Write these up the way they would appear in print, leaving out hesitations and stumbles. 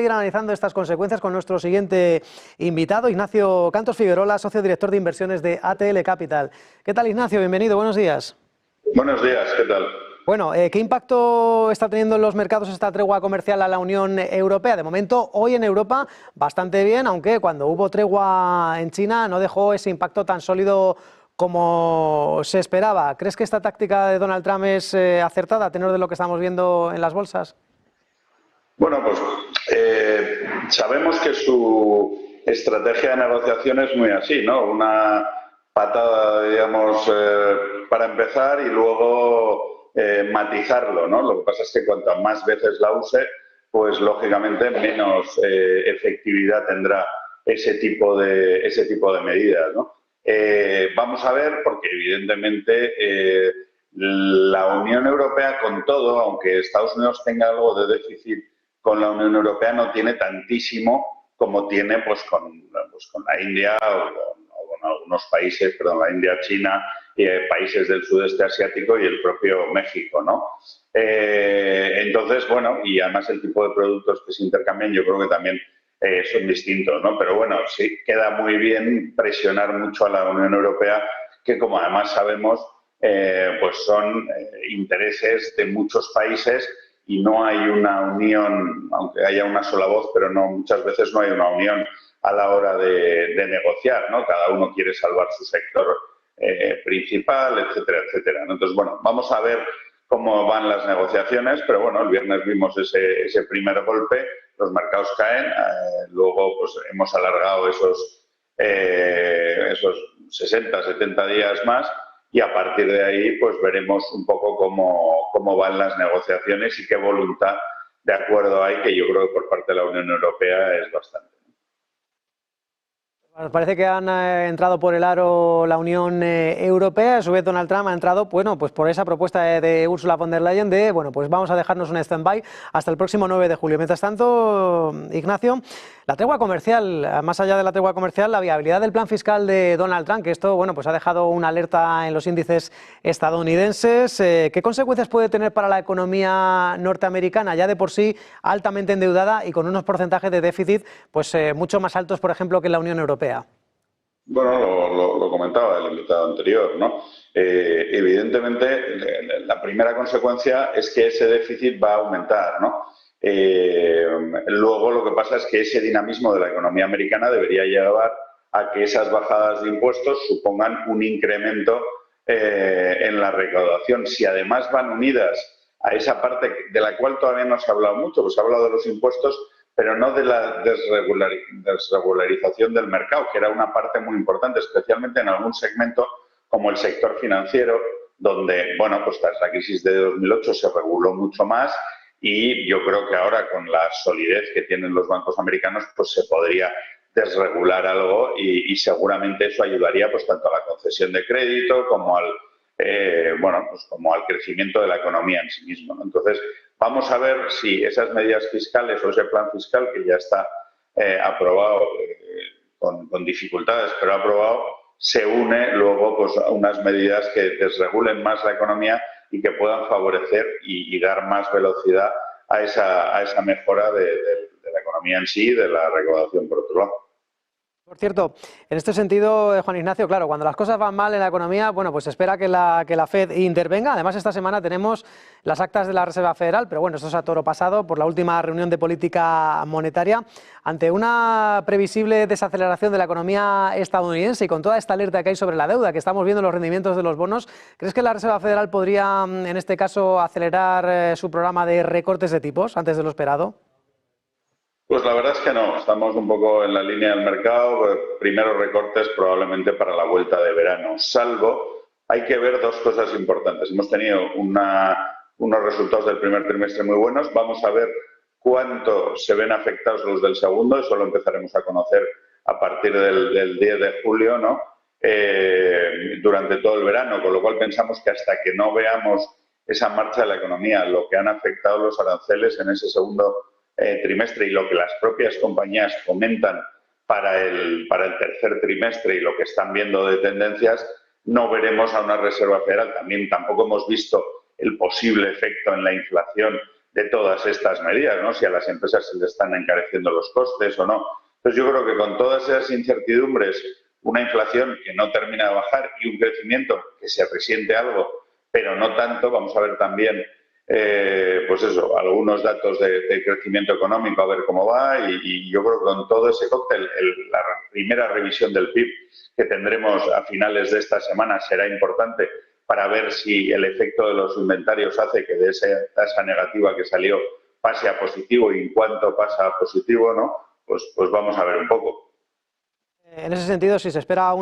Seguir analizando estas consecuencias con nuestro siguiente invitado, Ignacio Cantos Figuerola, socio director de inversiones de ATL Capital. ¿Qué tal, Ignacio? Bienvenido, buenos días. Buenos días, ¿qué tal? Bueno, ¿qué impacto está teniendo en los mercados esta tregua comercial a la Unión Europea? De momento, hoy en Europa, bastante bien, aunque cuando hubo tregua en China no dejó ese impacto tan sólido como se esperaba. ¿Crees que esta táctica de Donald Trump es acertada a tenor de lo que estamos viendo en las bolsas? Bueno, pues sabemos que su estrategia de negociación es muy así, ¿no? Una patada, digamos, para empezar y luego matizarlo, ¿no? Lo que pasa es que cuantas más veces la use, pues lógicamente menos efectividad tendrá ese tipo de medidas, ¿no? Vamos a ver, porque evidentemente la Unión Europea con todo, aunque Estados Unidos tenga algo de déficit con la Unión Europea, no tiene tantísimo como tiene pues con la India o con algunos países, perdón, la India, China, países del sudeste asiático y el propio México, ¿no? Entonces, bueno, y además el tipo de productos que se intercambian yo creo que también son distintos, ¿no? Pero bueno, sí queda muy bien presionar mucho a la Unión Europea, que como además sabemos, pues son intereses de muchos países y no hay una unión, aunque haya una sola voz, pero no, muchas veces no hay una unión a la hora de negociar, ¿no? Cada uno quiere salvar su sector principal, etcétera, etcétera, ¿no? Entonces, bueno, vamos a ver cómo van las negociaciones, pero bueno, el viernes vimos ese primer golpe, los mercados caen, luego pues hemos alargado esos 60, 70 días más y a partir de ahí pues veremos un poco cómo van las negociaciones y qué voluntad de acuerdo hay, que yo creo que por parte de la Unión Europea es bastante. Parece que han entrado por el aro la Unión Europea, a su vez Donald Trump ha entrado, bueno, pues por esa propuesta de Ursula von der Leyen de, bueno, pues vamos a dejarnos un stand-by hasta el próximo 9 de julio. Mientras tanto, Ignacio, la tregua comercial, más allá de la tregua comercial, la viabilidad del plan fiscal de Donald Trump, que esto, bueno, pues ha dejado una alerta en los índices estadounidenses. ¿Qué consecuencias puede tener para la economía norteamericana, ya de por sí altamente endeudada y con unos porcentajes de déficit, pues mucho más altos, por ejemplo, que en la Unión Europea? Bueno, lo comentaba el invitado anterior, ¿no? Evidentemente, la primera consecuencia es que ese déficit va a aumentar, ¿no? Luego lo que pasa es que ese dinamismo de la economía americana debería llevar a que esas bajadas de impuestos supongan un incremento en la recaudación. Si además van unidas a esa parte de la cual todavía no se ha hablado mucho, pues se ha hablado de los impuestos, pero no de la desregularización del mercado, que era una parte muy importante, especialmente en algún segmento como el sector financiero, donde, bueno, pues tras la crisis de 2008 se reguló mucho más y yo creo que ahora con la solidez que tienen los bancos americanos, pues se podría desregular algo y seguramente eso ayudaría pues tanto a la concesión de crédito como al como al crecimiento de la economía en sí mismo, ¿no? Entonces, vamos a ver si esas medidas fiscales o ese plan fiscal que ya está aprobado con dificultades, pero aprobado, se une luego pues, a unas medidas que desregulen más la economía y que puedan favorecer y dar más velocidad a esa mejora de la economía en sí y de la recaudación por otro lado. Por cierto, en este sentido, Juan Ignacio, claro, cuando las cosas van mal en la economía, bueno, pues se espera que la FED intervenga. Además, esta semana tenemos las actas de la Reserva Federal, pero bueno, esto es a toro pasado por la última reunión de política monetaria. Ante una previsible desaceleración de la economía estadounidense y con toda esta alerta que hay sobre la deuda, que estamos viendo en los rendimientos de los bonos, ¿crees que la Reserva Federal podría, en este caso, acelerar su programa de recortes de tipos antes de lo esperado? Pues la verdad es que no, estamos un poco en la línea del mercado, primeros recortes probablemente para la vuelta de verano, salvo, hay que ver dos cosas importantes. Hemos tenido unos resultados del primer trimestre muy buenos, vamos a ver cuánto se ven afectados los del segundo, eso lo empezaremos a conocer a partir del 10 de julio, ¿no? Durante todo el verano, con lo cual pensamos que hasta que no veamos esa marcha de la economía, lo que han afectado los aranceles en ese segundo trimestre y lo que las propias compañías comentan para el tercer trimestre y lo que están viendo de tendencias, no veremos a una Reserva Federal. Tampoco hemos visto el posible efecto en la inflación de todas estas medidas, ¿no? Si a las empresas se les están encareciendo los costes o no. Entonces yo creo que con todas esas incertidumbres, una inflación que no termina de bajar y un crecimiento que se resiente algo, pero no tanto, vamos a ver también pues eso, algunos datos de crecimiento económico, a ver cómo va, y yo creo que con todo ese cóctel, la primera revisión del PIB que tendremos a finales de esta semana será importante para ver si el efecto de los inventarios hace que de esa tasa negativa que salió pase a positivo, y en cuanto pasa a positivo, ¿no? Pues vamos a ver un poco. En ese sentido, si se espera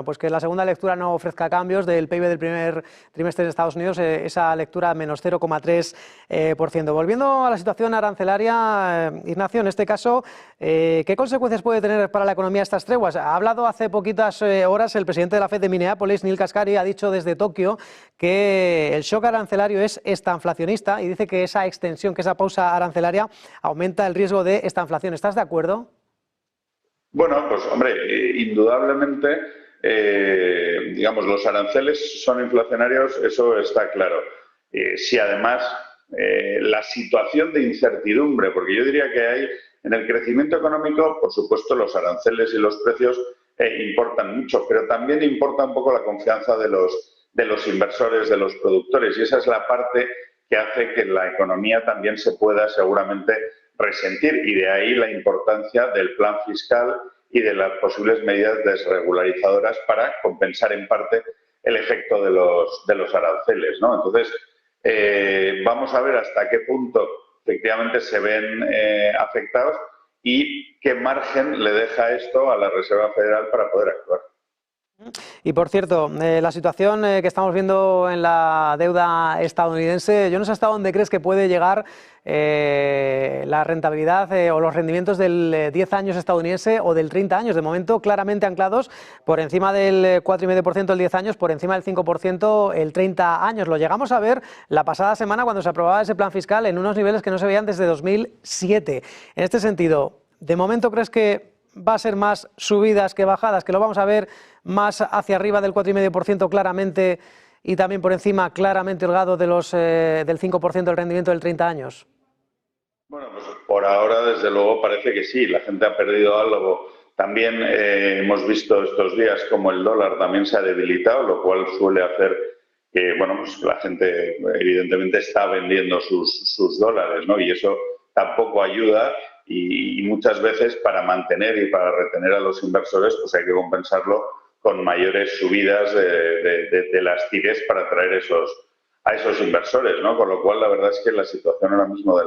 pues que la segunda lectura no ofrezca cambios del PIB del primer trimestre de Estados Unidos, esa lectura menos 0,3%. Volviendo a la situación arancelaria, Ignacio, en este caso, ¿qué consecuencias puede tener para la economía estas treguas? Ha hablado hace poquitas horas el presidente de la FED de Minneapolis, Neil Kashkari, ha dicho desde Tokio que el shock arancelario es estanflacionista y dice que esa extensión, que esa pausa arancelaria aumenta el riesgo de estanflación. ¿Estás de acuerdo? Bueno, pues hombre, indudablemente, digamos, los aranceles son inflacionarios, eso está claro. Si además la situación de incertidumbre, porque yo diría que hay en el crecimiento económico, por supuesto, los aranceles y los precios importan mucho, pero también importa un poco la confianza de los inversores, de los productores, y esa es la parte que hace que la economía también se pueda seguramente resentir, y de ahí la importancia del plan fiscal y de las posibles medidas desregularizadoras para compensar en parte el efecto de los aranceles, ¿no? Entonces, vamos a ver hasta qué punto efectivamente se ven afectados y qué margen le deja esto a la Reserva Federal para poder actuar. Y por cierto, la situación que estamos viendo en la deuda estadounidense, yo no sé hasta dónde crees que puede llegar la rentabilidad o los rendimientos del 10 años estadounidense o del 30 años. De momento, claramente anclados por encima del 4,5% el 10 años, por encima del 5% el 30 años. Lo llegamos a ver la pasada semana cuando se aprobaba ese plan fiscal en unos niveles que no se veían desde 2007. En este sentido, ¿de momento crees que va a ser más subidas que bajadas, que lo vamos a ver más hacia arriba del 4,5% claramente y también por encima claramente holgado de del 5% del rendimiento del 30 años? Bueno, pues por ahora desde luego parece que sí, la gente ha perdido algo. También hemos visto estos días como el dólar también se ha debilitado, lo cual suele hacer que, bueno, pues la gente evidentemente está vendiendo sus dólares, ¿no? Y eso tampoco ayuda. Y muchas veces para mantener y para retener a los inversores pues hay que compensarlo con mayores subidas de las TIRES para atraer a esos inversores, ¿no? Con lo cual la verdad es que la situación ahora mismo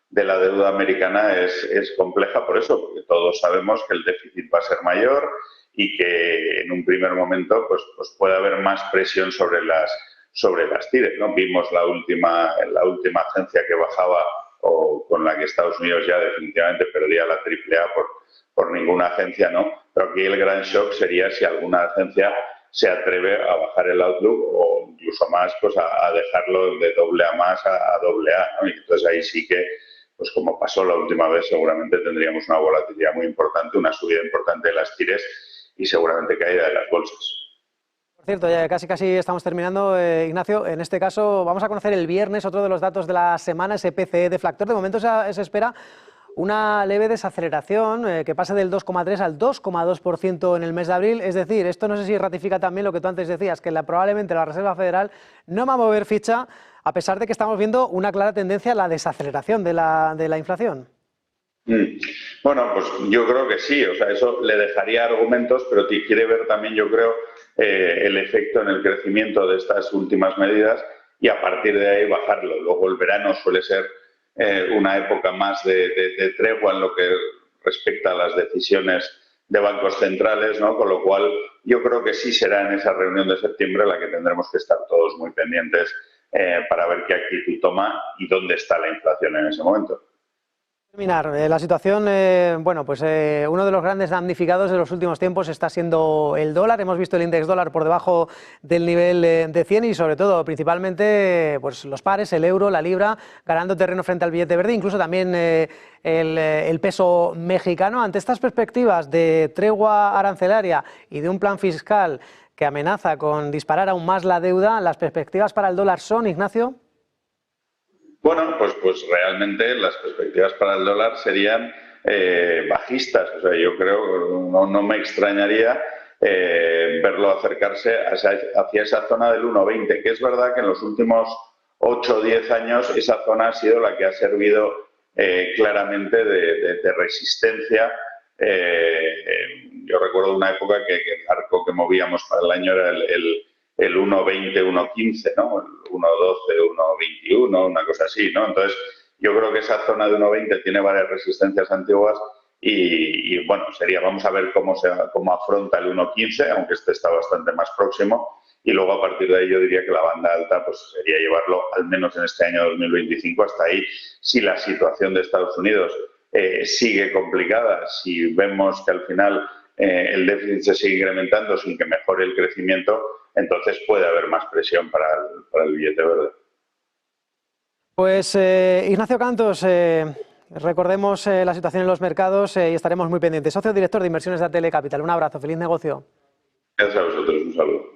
de la deuda americana es compleja por eso, porque todos sabemos que el déficit va a ser mayor y que en un primer momento pues puede haber más presión sobre las TIRES, ¿no? Vimos la última agencia que bajaba, o con la que Estados Unidos ya definitivamente perdía la AAA por ninguna agencia, ¿no? Pero aquí el gran shock sería si alguna agencia se atreve a bajar el outlook o incluso más, pues a dejarlo de AA más a AA, ¿no? Y entonces ahí sí que, pues como pasó la última vez, seguramente tendríamos una volatilidad muy importante, una subida importante de las TIRES y seguramente caída de las bolsas. Por cierto, ya casi estamos terminando, Ignacio. En este caso vamos a conocer el viernes otro de los datos de la semana, ese PCE deflactor. De momento se espera una leve desaceleración que pase del 2,3 al 2,2% en el mes de abril. Es decir, esto no sé si ratifica también lo que tú antes decías, que probablemente la Reserva Federal no va a mover ficha, a pesar de que estamos viendo una clara tendencia a la desaceleración de la inflación. Bueno, pues yo creo que sí, o sea, eso le dejaría argumentos, pero quiere ver también, yo creo, el efecto en el crecimiento de estas últimas medidas y a partir de ahí bajarlo. Luego el verano suele ser una época más de tregua en lo que respecta a las decisiones de bancos centrales, ¿no? Con lo cual yo creo que sí será en esa reunión de septiembre la que tendremos que estar todos muy pendientes para ver qué actitud toma y dónde está la inflación en ese momento. Terminar, la situación, uno de los grandes damnificados de los últimos tiempos está siendo el dólar. Hemos visto el índice dólar por debajo del nivel de 100 y sobre todo, principalmente, pues los pares, el euro, la libra, ganando terreno frente al billete verde, incluso también el peso mexicano. Ante estas perspectivas de tregua arancelaria y de un plan fiscal que amenaza con disparar aún más la deuda, ¿las perspectivas para el dólar son, Ignacio? Bueno, pues realmente las perspectivas para el dólar serían bajistas. O sea, yo creo, no me extrañaría verlo acercarse hacia esa zona del 1,20, que es verdad que en los últimos 8 o 10 años esa zona ha sido la que ha servido claramente de resistencia. Yo recuerdo una época que el arco que movíamos para el año era el 1,20, 1,15, ¿no? El 1,12, 1,21, una cosa así, ¿no? Entonces, yo creo que esa zona de 1,20 tiene varias resistencias antiguas bueno, vamos a ver cómo afronta el 1,15, aunque este está bastante más próximo, y luego a partir de ahí yo diría que la banda alta pues sería llevarlo al menos en este año 2025 hasta ahí. Si la situación de Estados Unidos sigue complicada, si vemos que al final el déficit se sigue incrementando sin que mejore el crecimiento, entonces puede haber más presión para el billete verde. Pues Ignacio Cantos, recordemos la situación en los mercados y estaremos muy pendientes. Socio director de inversiones de ATL Capital. Un abrazo, feliz negocio. Gracias a vosotros, un saludo.